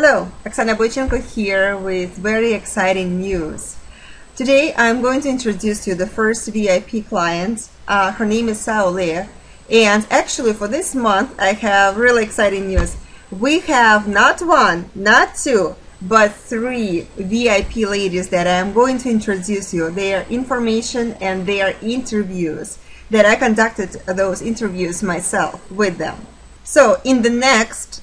Hello, Oksana Boychenko here with very exciting news. Today I'm going to introduce you the first VIP client. Her name is Sao Le, and actually for this month I have really exciting news. We have not one, not two, but three VIP ladies that I'm going to introduce you. Their information and their interviews that I conducted those interviews myself with them. So in the next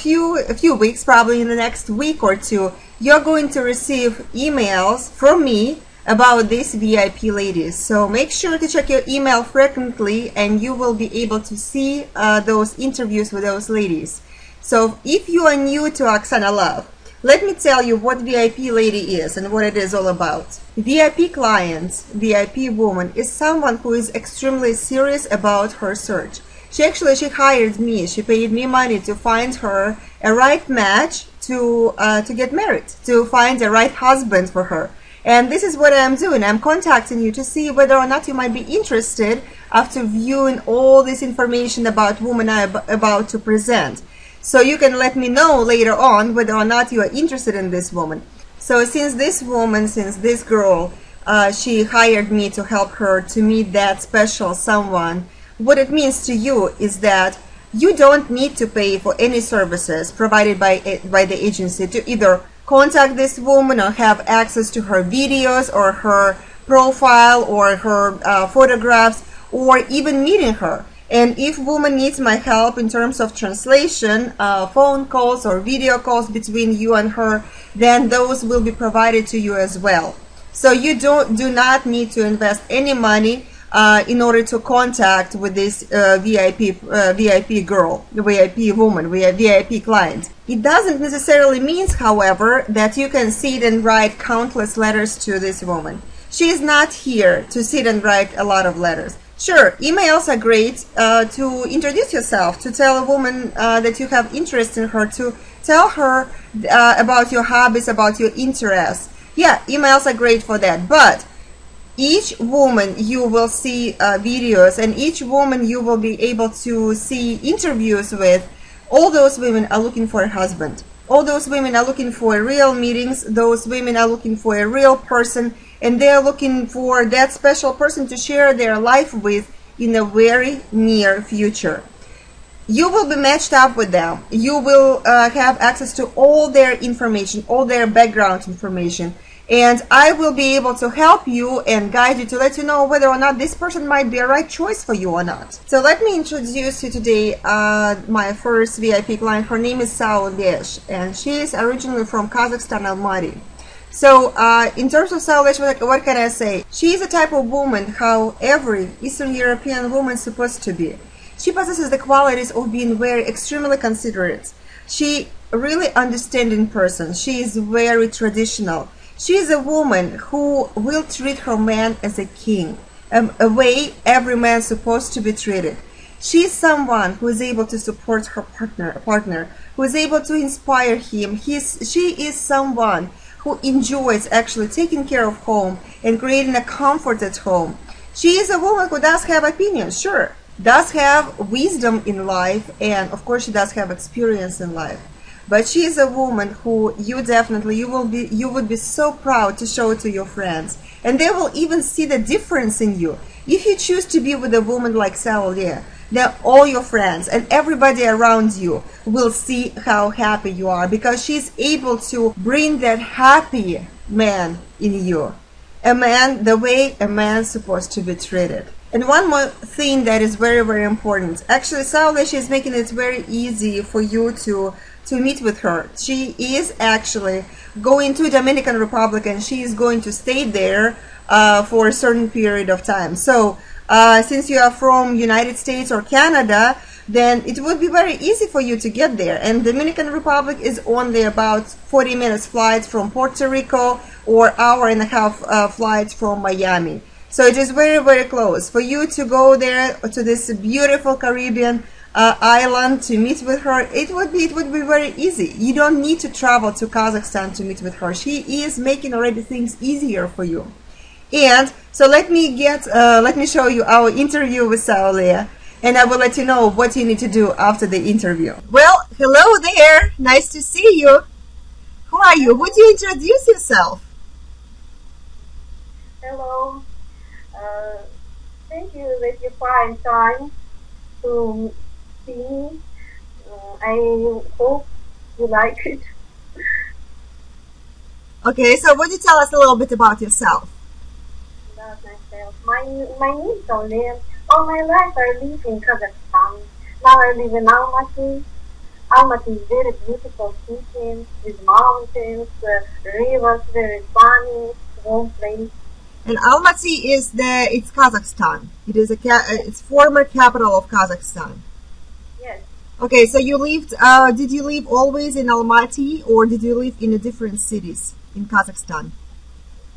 few weeks, probably in the next week or two, you're going to receive emails from me about these VIP ladies. So make sure to check your email frequently and you will be able to see those interviews with those ladies. So if you are new to Oksana Love, let me tell you what VIP lady is and what it is all about. VIP clients, VIP woman, is someone who is extremely serious about her search. She hired me. She paid me money to find her a right match to get married, to find a right husband for her. And this is what I'm doing. I'm contacting you to see whether or not you might be interested after viewing all this information about woman I'm about to present. So you can let me know later on whether or not you are interested in this woman. So since this girl, she hired me to help her to meet that special someone, what it means to you is that you don't need to pay for any services provided by the agency to either contact this woman or have access to her videos or her profile or her photographs or even meeting her. And if woman needs my help in terms of translation, phone calls or video calls between you and her, then those will be provided to you as well. So you do not need to invest any money in order to contact with this VIP girl, the VIP woman, VIP client. It doesn't necessarily mean, however, that you can sit and write countless letters to this woman. She is not here to sit and write a lot of letters. Sure, emails are great to introduce yourself, to tell a woman that you have interest in her, to tell her about your hobbies, about your interests. Yeah, emails are great for that, but each woman you will see videos, and each woman you will be able to see interviews with. All those women are looking for a husband. All those women are looking for real meetings. Those women are looking for a real person, and they're looking for that special person to share their life with in a very near future. You will be matched up with them. You will have access to all their information, all their background information. And I will be able to help you and guide you to let you know whether or not this person might be a right choice for you or not. So let me introduce you today my first VIP client. Her name is Sao Le, and she is originally from Kazakhstan, Almaty. So in terms of Sao Le, what can I say? She is a type of woman how every Eastern European woman is supposed to be. She possesses the qualities of being very extremely considerate. She really understanding person. She is very traditional. She is a woman who will treat her man as a king, a way every man is supposed to be treated. She is someone who is able to support her partner, who is able to inspire him. She is someone who enjoys actually taking care of home and creating a comfort at home. She is a woman who does have opinions, sure, does have wisdom in life, and of course she does have experience in life. But she is a woman who you would be so proud to show it to your friends, and they will even see the difference in you. If you choose to be with a woman like Sao Le, then all your friends and everybody around you will see how happy you are, because she's able to bring that happy man in you, a man the way a man's supposed to be treated. And one more thing that is very, very important. Actually, Sao Le, she's making it very easy for you to meet with her. She is actually going to Dominican Republic, and she is going to stay there for a certain period of time. So since you are from United States or Canada, then it would be very easy for you to get there. And Dominican Republic is only about 40 minutes flight from Puerto Rico or hour-and-a-half flight from Miami. So it is very, very close for you to go there to this beautiful Caribbean island to meet with her. It would be very easy. You don't need to travel to Kazakhstan to meet with her. She is making already things easier for you. And so let me show you our interview with Sao Le, and I will let you know what you need to do after the interview. Well, hello there. Nice to see you. Who are you? Would you introduce yourself? Hello. Thank you that you find time to see me. I hope you like it. Okay, so would you tell us a little bit about yourself? About myself. My name is Aulea. All my life I live in Kazakhstan. Now I live in Almaty. Almaty is very beautiful city with mountains, rivers, very funny, warm place. And Almaty it's Kazakhstan. It is it's former capital of Kazakhstan. Yes. Okay, so did you live always in Almaty or did you live in different cities in Kazakhstan?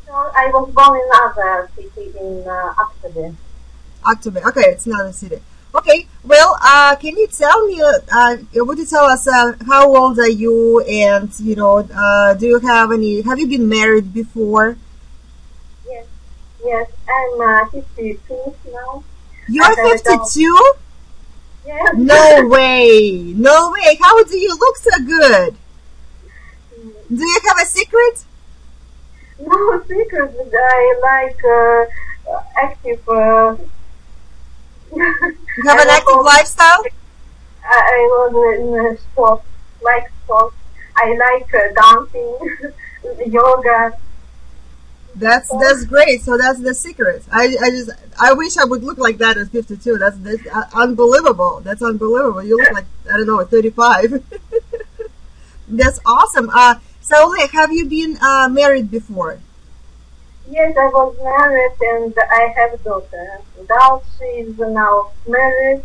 So I was born in another city in Aktobe. Aktobe. Okay, it's another city. Okay, well, can you tell me, would you tell us how old are you and, do you have you been married before? Yes, I'm 52 now. You're 52? Yes. No way! No way! How do you look so good? Do you have a secret? No secret, but I like active. You have an active lifestyle? I was in sports, like sports. I like dancing, yoga. That's great. So that's the secret. I wish I would look like that at 52. That's unbelievable. That's unbelievable. You look like, I don't know, 35. That's awesome. So have you been married before? Yes, I was married and I have a daughter. Now she is now married.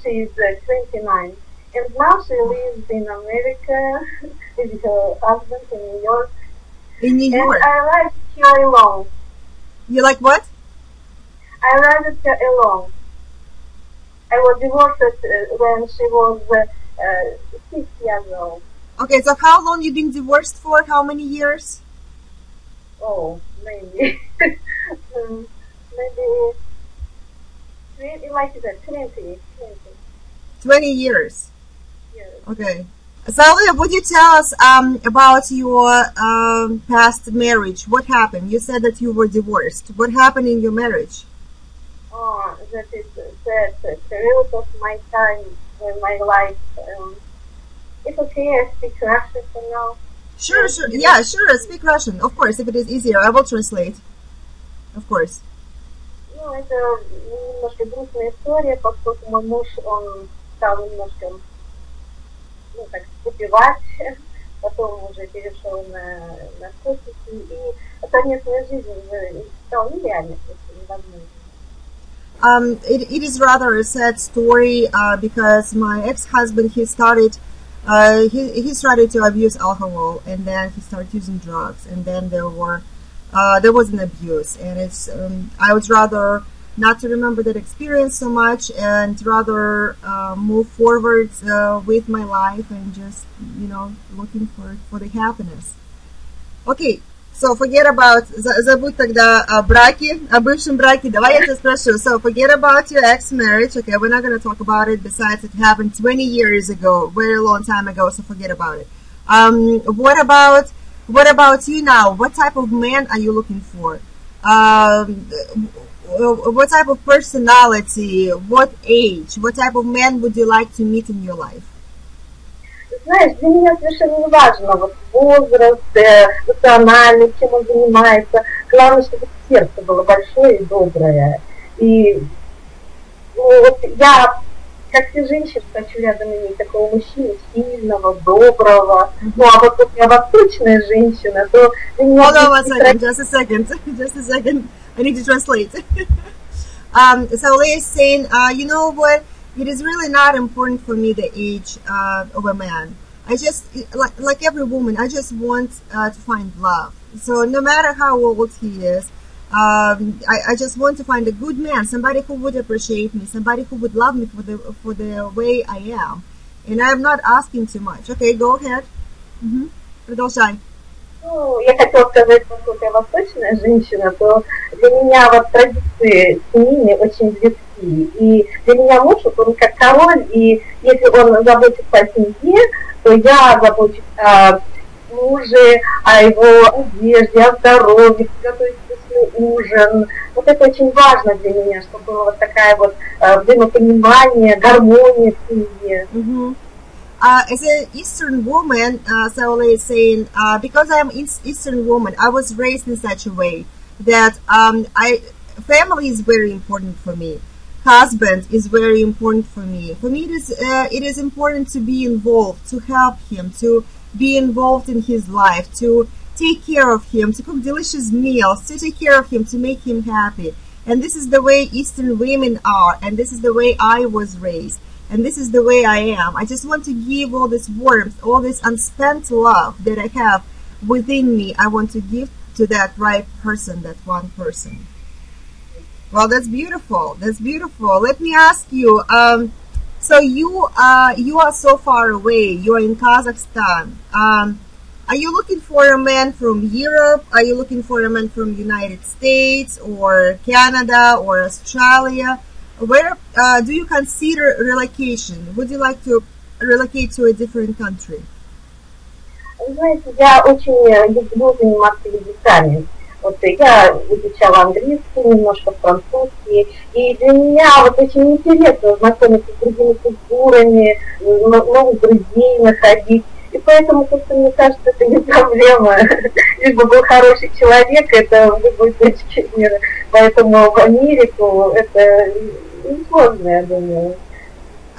She is 29. And now she lives in America with her husband in New York. In New York? And I like her alone. You like what? I like her alone. I was divorced when she was 6 years old. Okay, so how long you been divorced for? How many years? Oh, maybe. Maybe, like you said, 20. 20 years. Yes. Okay. So, would you tell us about your past marriage? What happened? You said that you were divorced. What happened in your marriage? Oh, that is that period of my time in my life. It's okay, I speak Russian for now. Sure. Yeah, sure. Speak Russian. Of course, if it is easier, I will translate. Of course. Ну, это немножко грустная история, поскольку мой муж, он стал немножко, ну, так, выпивать, потом уже перешел на наркотики, и совместная жизнь уже стала нереальной, просто невозможно. It is rather a sad story because my ex-husband, he started to abuse alcohol, and then he started using drugs, and then there was an abuse, and it's I would rather not to remember that experience so much and rather move forward with my life and just looking for the happiness. Okay. So forget about, забудь тогда о браке, о бывшем браке. Давай я тебя спрошу. So forget about your ex-marriage. Okay, we're not going to talk about it. Besides, it happened 20 years ago, very long time ago. So forget about it. What about you now? What type of man are you looking for? What type of personality? What age? What type of man would you like to meet in your life? Знаешь, для меня совершенно не важно вот возраст, национальность, чем он занимается. Главное, чтобы сердце было большое и доброе. И вот я, как все женщины, хочу рядом иметь такого мужчину сильного, доброго. Ну, а вот я восточная женщина, то для меня... Hold on just a second. I need to translate. So Leah is saying, you know what? It is really not important for me the age of a man. I just, like every woman, I just want to find love. So no matter how old he is, I just want to find a good man, somebody who would appreciate me, somebody who would love me for the way I am. And I'm not asking too much. Okay, go ahead. Продолжай. Ну, я хотела сказать, поскольку я восточная женщина, то для меня вот традиции семьи очень близки. И для меня муж, он как король, и если он заботится о семье, то я забочусь о муже, о его одежде, о здоровье, приготовить вкусный ужин. Вот это очень важно для меня, чтобы было вот такая вот взаимопонимание, гармония в семье. As an Eastern woman, Saole is saying, because I'm Eastern woman, I was raised in such a way that family is very important for me. Husband is very important for me. For me, it is important to be involved, to help him, to be involved in his life, to take care of him, to cook delicious meals, to take care of him, to make him happy. And this is the way Eastern women are, and this is the way I was raised. And this is the way I am. I just want to give all this warmth, all this unspent love that I have within me. I want to give to that right person, that one person. Well, that's beautiful. That's beautiful. Let me ask you. So you are so far away. You are in Kazakhstan. Are you looking for a man from Europe? Are you looking for a man from United States or Canada or Australia? Where do you consider relocation? Would you like to relocate to a different country? Знаете, я очень люблю заниматься языками. Вот я изучала английский, немножко французский, и для меня вот очень интересно знакомиться с другими культурами, новых друзей находить. И поэтому, как-то, мне кажется, это не проблема. Лишь бы был хороший человек, это в любой точке мира. Поэтому в Америку это несложно, я думаю.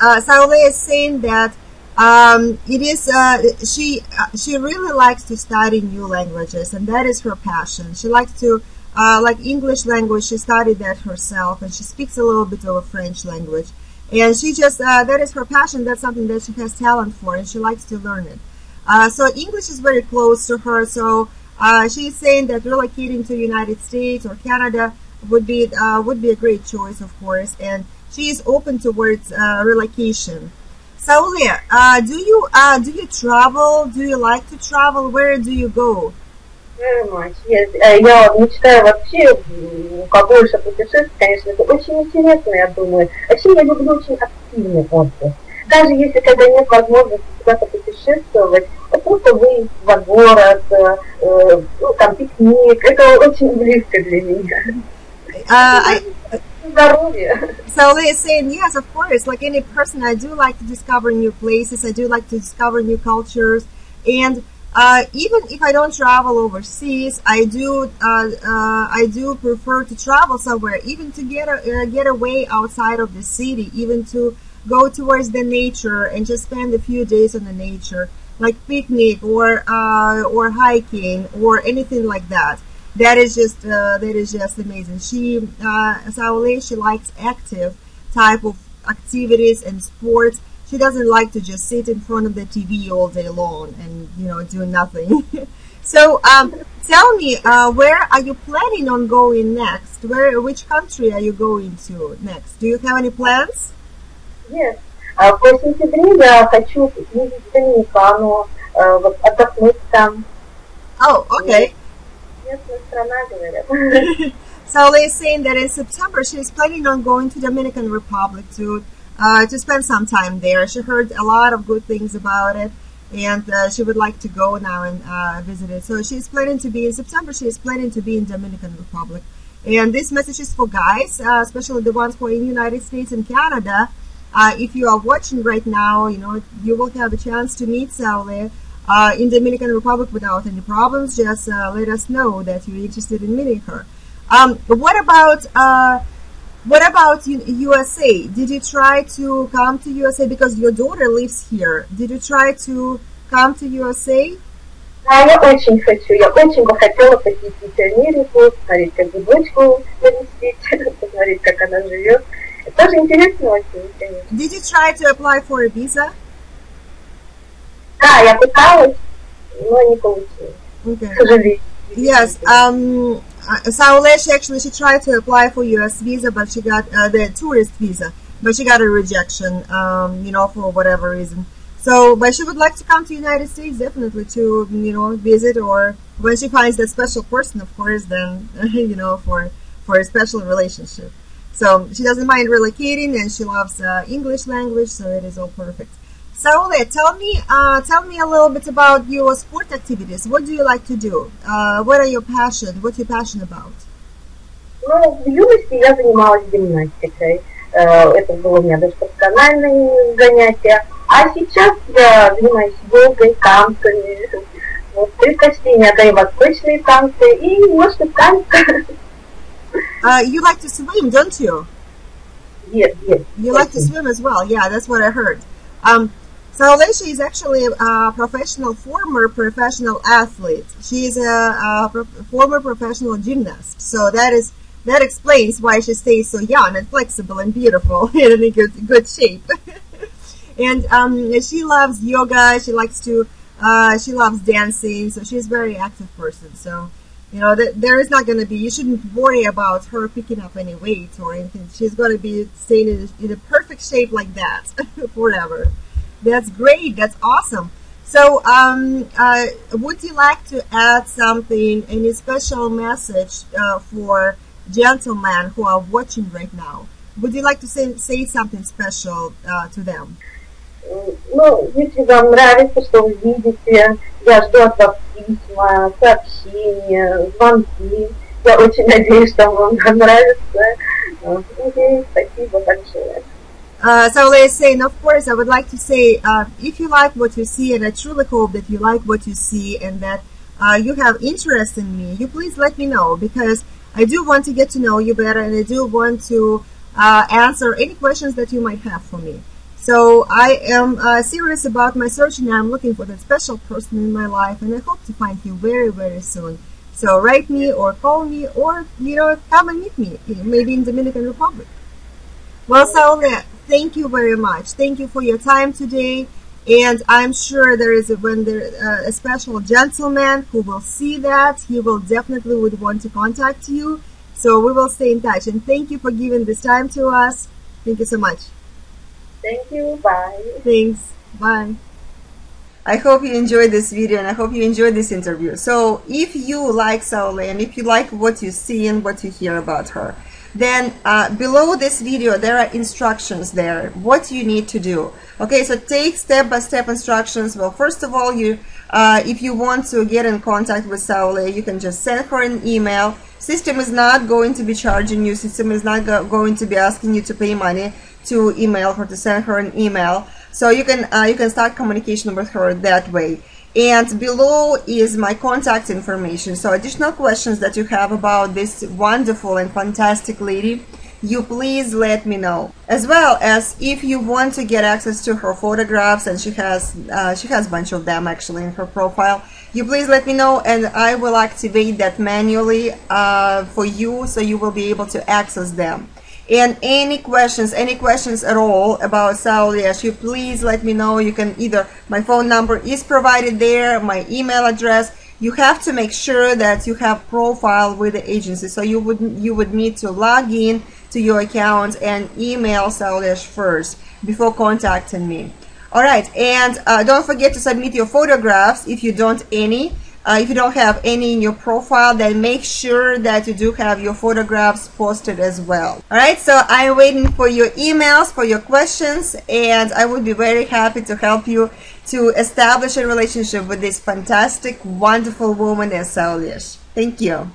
Saole is saying that it is she really likes to study new languages, and that is her passion. She likes to like English language. She studied that herself, and she speaks a little bit of French language. And she just, that is her passion, that's something that she has talent for, and she likes to learn it. So English is very close to her, so she's saying that relocating to the United States or Canada would be a great choice, of course, and she is open towards relocation. Saule, do you travel? Do you like to travel? Where do you go? Very much, yes. Я мечтаю вообще побольше путешествовать, конечно, это очень интересно, я думаю. Вообще я люблю очень активный отдых. Даже если когда нет возможности куда-то путешествовать, просто выйти во город, ну, там пикник, это очень близко для меня. Здоровье. Saule is saying, yes, of course, like any person, I do like to discover new places, I do like to discover new cultures, and even if I don't travel overseas, I do prefer to travel somewhere, even to get away outside of the city, even to go towards the nature and just spend a few days on the nature, like picnic or hiking or anything like that. That is just amazing. Saule, she likes active type of activities and sports. She doesn't like to just sit in front of the TV all day long and, do nothing. So, tell me, where are you planning on going next? Which country are you going to next? Do you have any plans? Yes. В сентябре я хочу ездить в Доминикану, отдохнуть там. Oh, okay. Местная страна, говорят. Saule is saying that in September she is planning on going to Dominican Republic to spend some time there. She heard a lot of good things about it, and she would like to go now and visit it. So she's planning to be in September. She is planning to be in Dominican Republic. And this message is for guys, especially the ones who are in the United States and Canada. If you are watching right now, you will have a chance to meet Saule in Dominican Republic without any problems. Just let us know that you're interested in meeting her. What about USA? Did you try to come to USA because your daughter lives here? Did you try to come to USA? Да, я очень хочу. Я очень бы хотела посетить Америку, посмотреть, как бы дочку навестить, посмотреть, как она живет. Это тоже интересно очень, конечно. Did you try to apply for a visa? Да, я пыталась, но не получилось. Okay. К сожалению. Yes. Saule, she tried to apply for U.S. visa, but she got the tourist visa, but she got a rejection, for whatever reason. So, but she would like to come to the United States, definitely, to, visit, or when she finds that special person, of course, then, for a special relationship. So, she doesn't mind relocating, and she loves English language, so it is all perfect. Saule, tell me a little bit about your sport activities. What do you like to do? What are your passions? What you're passionate about? Ну, в юности я занималась гимнастикой. Это было у меня даже профессиональные занятия. А сейчас я занимаюсь йогой, танцами. Вот, предпочтение отдаю восточные танцы и немножко танцы. You like to swim, don't you? Yes. You like to swim as well. Yeah, that's what I heard. Saule, she is actually a former professional athlete. She is a former professional gymnast. So that explains why she stays so young and flexible and beautiful and in good shape. And she loves yoga. She loves dancing. So she's a very active person. So, you know, there is not going to be, you shouldn't worry about her picking up any weight or anything. She's going to be staying in a perfect shape like that forever. That's great. That's awesome. So, would you like to add something, any special message for gentlemen who are watching right now? Would you like to say something special to them? Ну, если вам нравится, что вы видите, я жду от вас письма, сообщения, звонки. Я очень надеюсь, что вам нравится. Окей, спасибо большое. Saule is saying, of course, I would like to say, if you like what you see, and I truly hope that you like what you see and that you have interest in me, you please let me know, because I do want to get to know you better, and I do want to answer any questions that you might have for me. So I am serious about my search, and I'm looking for that special person in my life, and I hope to find you very, very soon. So write me or call me or, you know, come and meet me, maybe in Dominican Republic. Well, Saule, thank you very much. Thank you for your time today. And I'm sure there is a special gentleman who will see that. He will definitely would want to contact you. So we will stay in touch. And thank you for giving this time to us. Thank you so much. Thank you. Bye. Thanks. Bye. I hope you enjoyed this video and I hope you enjoyed this interview. So if you like Saule and if you like what you see and what you hear about her, then below this video there are instructions there, what you need to do. Okay, so take step-by-step instructions. Well, first of all, if you want to get in contact with Saule, you can just send her an email. System is not going to be charging you. System is not going to be asking you to pay money to email her, to send her an email. So you can start communication with her that way. And below is my contact information. So additional questions that you have about this wonderful and fantastic lady, you please let me know. As well as if you want to get access to her photographs, and she has a bunch of them actually in her profile, you please let me know and I will activate that manually for you, so you will be able to access them. And any questions at all about Saule, you please let me know. You can either, my phone number is provided there, my email address. You have to make sure that you have profile with the agency. So you would need to log in to your account and email Saule first before contacting me. Alright, and don't forget to submit your photographs if you don't if you don't have any in your profile, then make sure that you do have your photographs posted as well. Alright, so I'm waiting for your emails, for your questions, and I would be very happy to help you to establish a relationship with this fantastic, wonderful woman as Saule. Thank you.